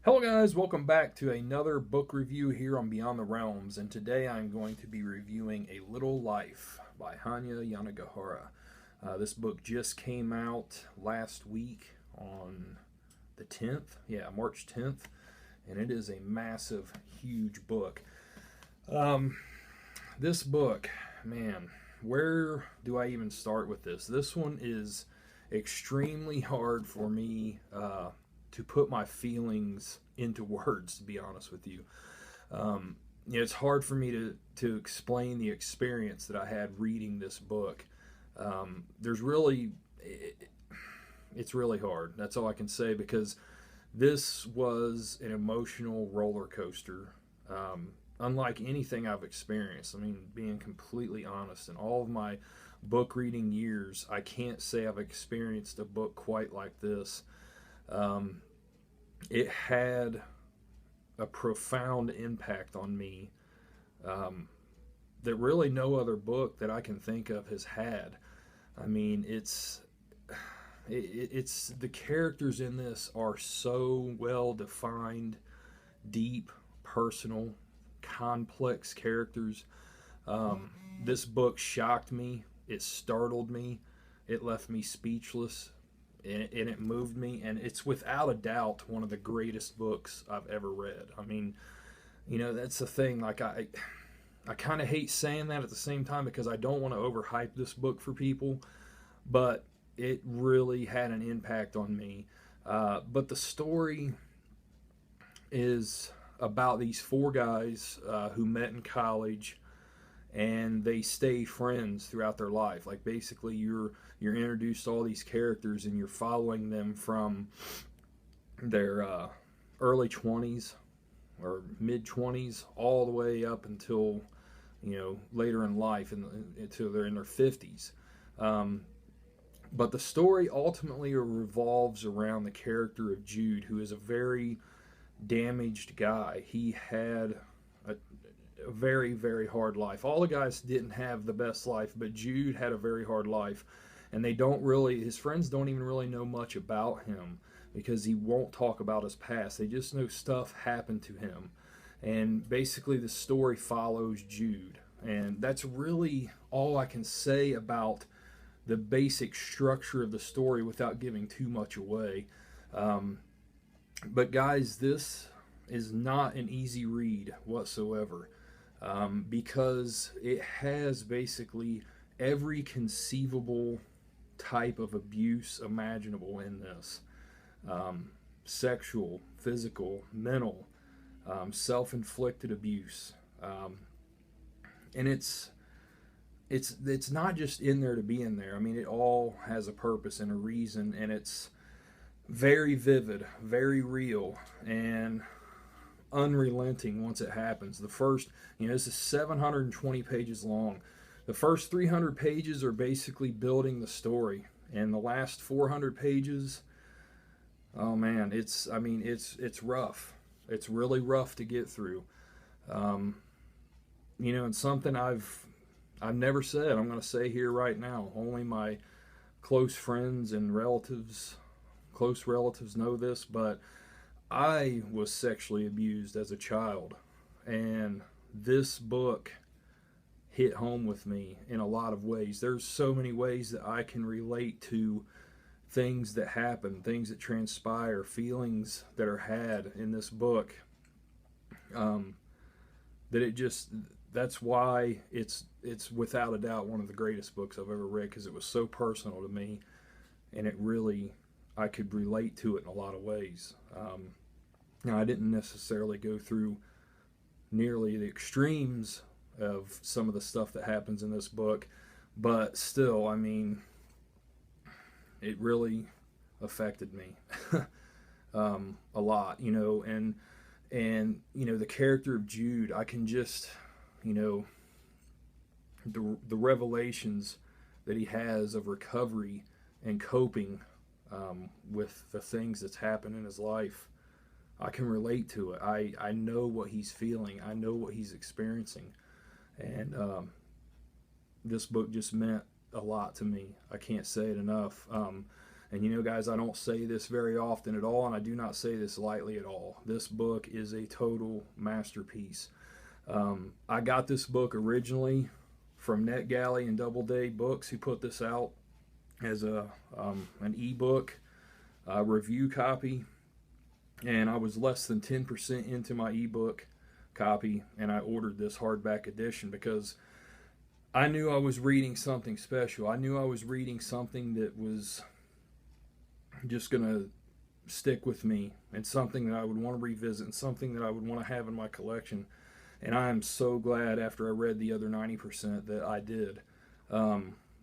Hello guys, welcome back to another book review here on Beyond the Realms, and today I'm going to be reviewing A Little Life by Hanya Yanagihara. This book just came out last week on the 10th, March 10th, and it is a massive, huge book. Um, this book, man, where do I even start with this? This one is extremely hard for me to put my feelings into words, to be honest with you. Um, it's hard for me to explain the experience that I had reading this book. There's really, it's really hard. That's all I can say because this was an emotional roller coaster, unlike anything I've experienced. I mean, being completely honest, in all of my book reading years, I can't say I've experienced a book quite like this. Um, it had a profound impact on me that really no other book that I can think of has had. I mean, it's the characters in this are so well defined, deep, personal, complex characters. Um, this book shocked me. It startled me. It left me speechless. And it moved me. And it's without a doubt one of the greatest books I've ever read. I mean, that's the thing. Like, I kind of hate saying that at the same time because I don't want to overhype this book for people, but it really had an impact on me. But the story is about these four guys who met in college and they stay friends throughout their life. Like basically, you're introduced to all these characters and you're following them from their early 20s or mid 20s all the way up until later in life until they're in their 50s. Um, but the story ultimately revolves around the character of Jude, who is a very damaged guy. He had a very, very hard life. All the guys didn't have the best life, but Jude had a very hard life. And his friends don't even really know much about him because he won't talk about his past. They just know stuff happened to him. And basically, the story follows Jude. And that's really all I can say about the basic structure of the story without giving too much away. Um, but, guys, this is not an easy read whatsoever because it has basically every conceivable type of abuse imaginable in this, sexual, physical, mental, self-inflicted abuse, and it's not just in there to be in there. I mean, it all has a purpose and a reason, and it's very vivid, very real, and unrelenting once it happens. The first, this is 720 pages long. The first 300 pages are basically building the story, and the last 400 pages, oh man, it's rough. It's really rough to get through. Um, and something I've never said, I'm going to say here right now. Only my close friends and close relatives know this, but I was sexually abused as a child, and this book hit home with me in a lot of ways. There's so many ways that I can relate to things that happen, things that transpire, feelings that are had in this book. Um, that it just that's why it's without a doubt one of the greatest books I've ever read because it was so personal to me, and it really I could relate to it in a lot of ways. Now, I didn't necessarily go through nearly the extremes of some of the stuff that happens in this book, but still, I mean, it really affected me a lot, and the character of Jude, I can just, you know, the revelations that he has of recovery and coping with the things that's happened in his life. I can relate to it. I know what he's feeling. I know what he's experiencing. And this book just meant a lot to me. I can't say it enough. And you know, guys, I don't say this very often at all, and I do not say this lightly at all. This book is a total masterpiece. I got this book originally from NetGalley and Doubleday Books, who put this out as an ebook review copy, and I was less than 10% into my ebook copy, and I ordered this hardback edition because I knew I was reading something special. I knew I was reading something that was just going to stick with me, and something that I would want to revisit, and something that I would want to have in my collection. And I am so glad after I read the other 90% that I did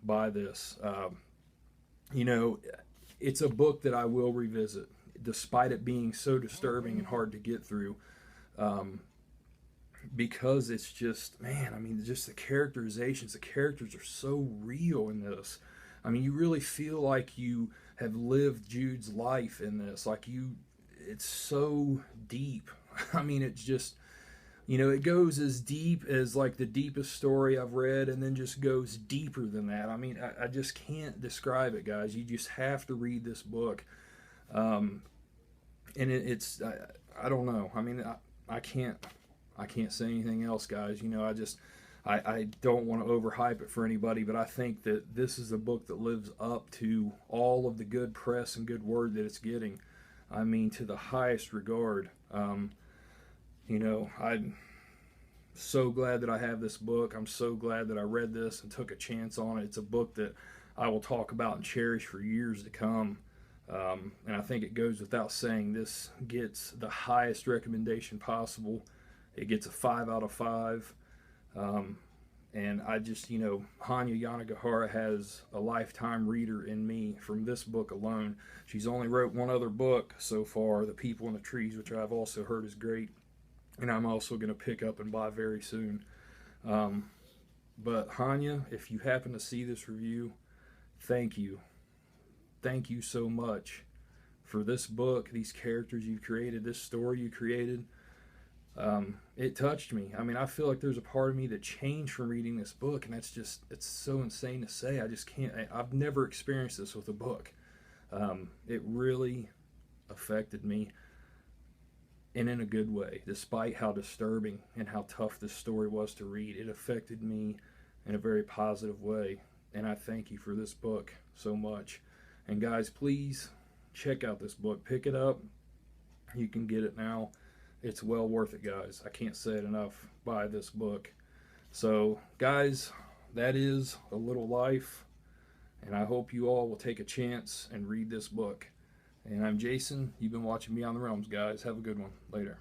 buy this. You know, it's a book that I will revisit, despite it being so disturbing and hard to get through. Because it's just, man, I mean, just the characterizations, the characters are so real in this. I mean, you really feel like you have lived Jude's life in this. Like it's so deep. I mean, it's just, you know, it goes as deep as like the deepest story I've read, and then just goes deeper than that. I mean, I just can't describe it, guys. You just have to read this book. And it's, I don't know. I mean, I can't say anything else, guys. You know, I don't want to overhype it for anybody, but I think that this is a book that lives up to all of the good press and good word that it's getting. I mean, to the highest regard. You know, I'm so glad that I have this book. I'm so glad that I read this and took a chance on it. It's a book that I will talk about and cherish for years to come. And I think it goes without saying, this gets the highest recommendation possible. It gets a 5 out of 5. And I just, you know, Hanya Yanagihara has a lifetime reader in me from this book alone. She's only wrote one other book so far, The People in the Trees, which I've also heard is great. And I'm also going to pick up and buy very soon. But Hanya, if you happen to see this review, thank you. Thank you so much for this book, these characters you created, this story you created. It touched me. I mean, I feel like there's a part of me that changed from reading this book, and that's just, it's so insane to say. I just can't, I've never experienced this with a book. It really affected me, and in a good way. Despite how disturbing and how tough this story was to read, it affected me in a very positive way, and I thank you for this book so much. And guys, please check out this book. Pick it up. You can get it now. It's well worth it, guys. I can't say it enough. Buy this book. So, guys, that is A Little Life, and I hope you all will take a chance and read this book. And I'm Jason. You've been watching Beyond the Realms, guys. Have a good one. Later.